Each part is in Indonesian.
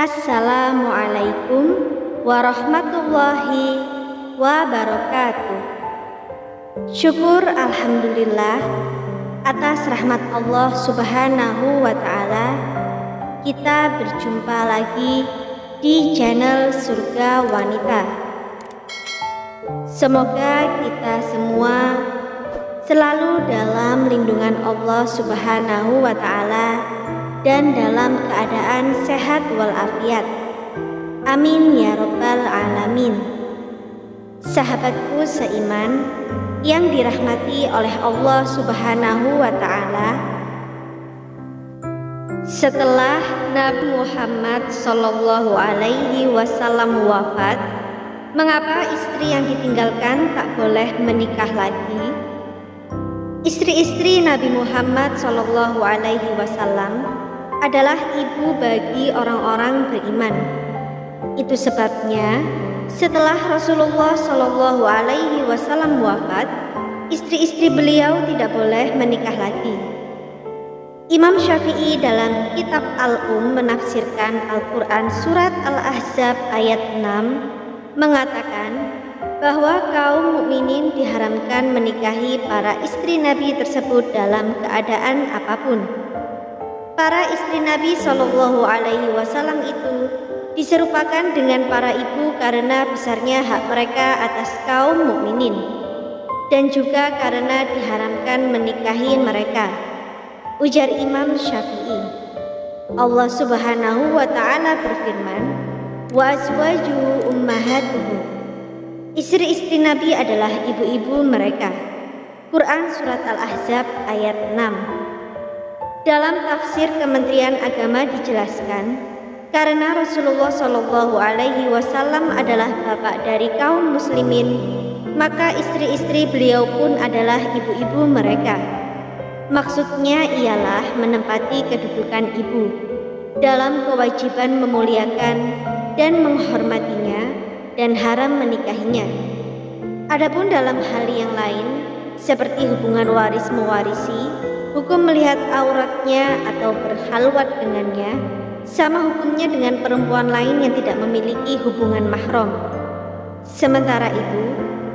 Assalamualaikum warahmatullahi wabarakatuh. Syukur alhamdulillah atas rahmat Allah Subhanahu wa ta'ala, kita berjumpa lagi di channel Surga Wanita. Semoga kita semua selalu dalam lindungan Allah Subhanahu wa ta'ala dan dalam keadaan sehat walafiat. Amin ya rabbal alamin. Sahabatku seiman yang dirahmati oleh Allah Subhanahu wa ta'ala, setelah Nabi Muhammad Sallallahu Alaihi Wasallam wafat, mengapa istri yang ditinggalkan tak boleh menikah lagi? Istri-istri Nabi Muhammad Sallallahu Alaihi Wasallam adalah ibu bagi orang-orang beriman. Itu sebabnya setelah Rasulullah Shallallahu Alaihi Wasallam wafat, istri-istri beliau tidak boleh menikah lagi. Imam Syafi'i dalam kitab Al-Um menafsirkan Al-Quran surat Al-Ahzab ayat 6 mengatakan bahwa kaum mukminin diharamkan menikahi para istri Nabi tersebut dalam keadaan apapun. Para istri Nabi Shallallahu Alaihi Wasallam itu diserupakan dengan para ibu karena besarnya hak mereka atas kaum mukminin, dan juga karena diharamkan menikahi mereka. Ujar Imam Syafi'i, Allah Subhanahu wa ta'ala berfirman, wa azwajuhu ummahatuhum, istri-istri Nabi adalah ibu-ibu mereka. Quran surat Al-Ahzab ayat 6. Dalam tafsir Kementerian Agama dijelaskan, karena Rasulullah Shallallahu Alaihi Wasallam adalah bapak dari kaum muslimin, maka istri-istri beliau pun adalah ibu-ibu mereka. Maksudnya ialah menempati kedudukan ibu dalam kewajiban memuliakan dan menghormatinya dan haram menikahinya. Adapun dalam hal yang lain seperti hubungan waris mewarisi, hukum melihat auratnya atau berhalwat dengannya sama hukumnya dengan perempuan lain yang tidak memiliki hubungan mahram. Sementara itu,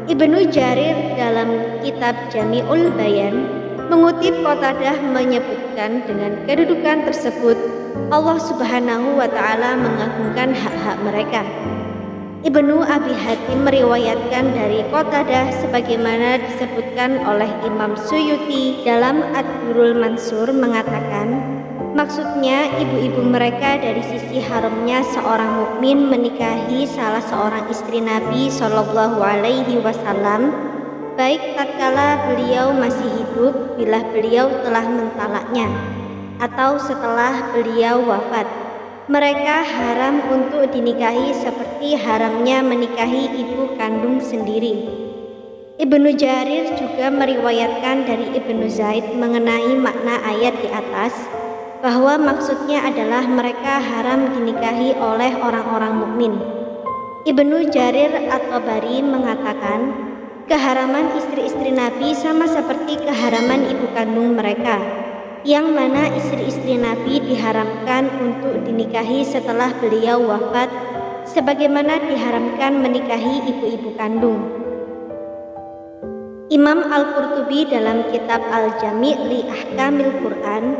Ibnu Jarir dalam kitab Jami'ul Bayan mengutip Qatadah menyebutkan dengan kedudukan tersebut Allah Subhanahu wa ta'ala mengagungkan hak-hak mereka. Ibnu Abi Hatim meriwayatkan dari Qatadah sebagaimana disebutkan oleh Imam Suyuti dalam Ad-Durrul Mansur mengatakan, maksudnya ibu-ibu mereka dari sisi haramnya seorang mukmin menikahi salah seorang istri Nabi Shallallahu Alaihi Wasallam, baik tatkala beliau masih hidup bila beliau telah mentalaknya atau setelah beliau wafat. Mereka haram untuk dinikahi seperti haramnya menikahi ibu kandung sendiri. Ibnu Jarir juga meriwayatkan dari Ibnu Zaid mengenai makna ayat di atas, bahwa maksudnya adalah mereka haram dinikahi oleh orang-orang mukmin. Ibnu Jarir At-Tabari mengatakan, keharaman istri-istri Nabi sama seperti keharaman ibu kandung mereka, yang mana istri-istri Nabi diharamkan untuk dinikahi setelah beliau wafat, sebagaimana diharamkan menikahi ibu-ibu kandung. Imam Al-Qurtubi dalam kitab Al-Jami' li Ahkamil Quran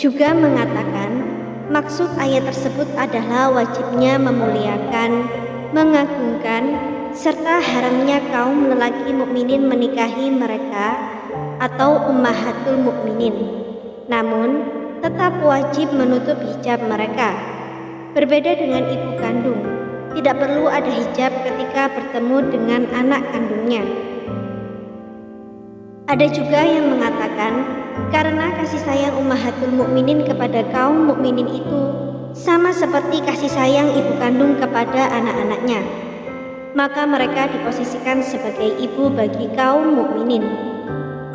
juga mengatakan, maksud ayat tersebut adalah wajibnya memuliakan, mengagungkan, serta haramnya kaum lelaki mukminin menikahi mereka atau ummahatul mukminin. Namun, tetap wajib menutup hijab mereka. Berbeda dengan ibu kandung, tidak perlu ada hijab ketika bertemu dengan anak kandungnya. Ada juga yang mengatakan, karena kasih sayang ummahatul mukminin kepada kaum mukminin itu sama seperti kasih sayang ibu kandung kepada anak-anaknya, maka mereka diposisikan sebagai ibu bagi kaum mukminin.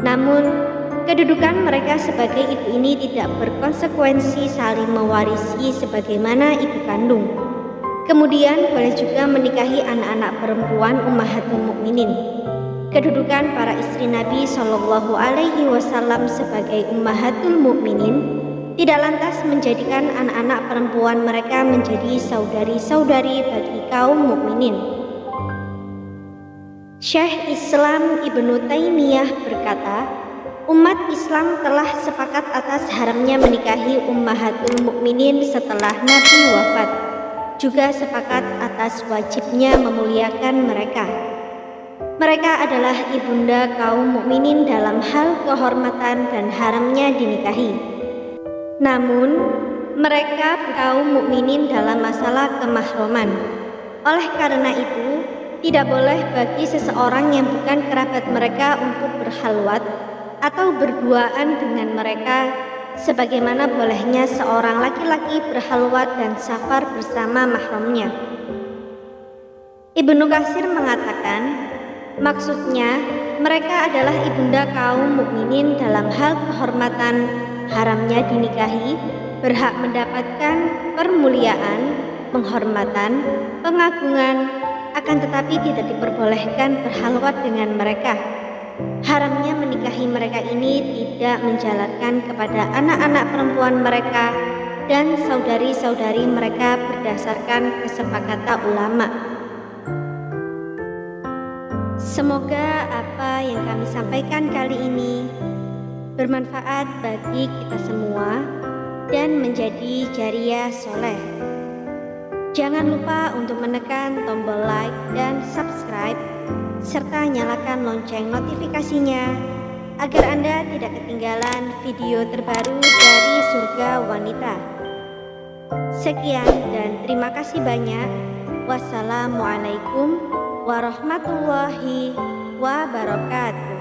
Namun, kedudukan mereka sebagai ibu ini tidak berkonsekuensi saling mewarisi sebagaimana ibu kandung. Kemudian boleh juga menikahi anak-anak perempuan ummahatul mukminin. Kedudukan para istri Nabi Shallallahu Alaihi Wasallam sebagai ummahatul mukminin tidak lantas menjadikan anak-anak perempuan mereka menjadi saudari-saudari bagi kaum mukminin. Syekh Islam Ibnu Taimiyah berkata, umat Islam telah sepakat atas haramnya menikahi ummahatul mukminin setelah Nabi wafat, juga sepakat atas wajibnya memuliakan mereka. Mereka adalah ibunda kaum mukminin dalam hal kehormatan dan haramnya dinikahi. Namun, mereka kaum mukminin dalam masalah kemahroman. Oleh karena itu, tidak boleh bagi seseorang yang bukan kerabat mereka untuk berhalwat atau berduaan dengan mereka, sebagaimana bolehnya seorang laki-laki berhalwat dan safar bersama mahramnya. Ibnu Katsir mengatakan, maksudnya mereka adalah ibunda kaum mukminin dalam hal kehormatan, haramnya dinikahi, berhak mendapatkan permuliaan, penghormatan, pengagungan, akan tetapi tidak diperbolehkan berhalwat dengan mereka. Haramnya menikahi mereka ini tidak menjalarkan kepada anak-anak perempuan mereka dan saudari-saudari mereka berdasarkan kesepakatan ulama. Semoga apa yang kami sampaikan kali ini bermanfaat bagi kita semua dan menjadi jariah soleh. Jangan lupa untuk menekan tombol like dan subscribe serta nyalakan lonceng notifikasinya agar Anda tidak ketinggalan video terbaru dari Surga Wanita. Sekian dan terima kasih banyak. Wassalamualaikum warahmatullahi wabarakatuh.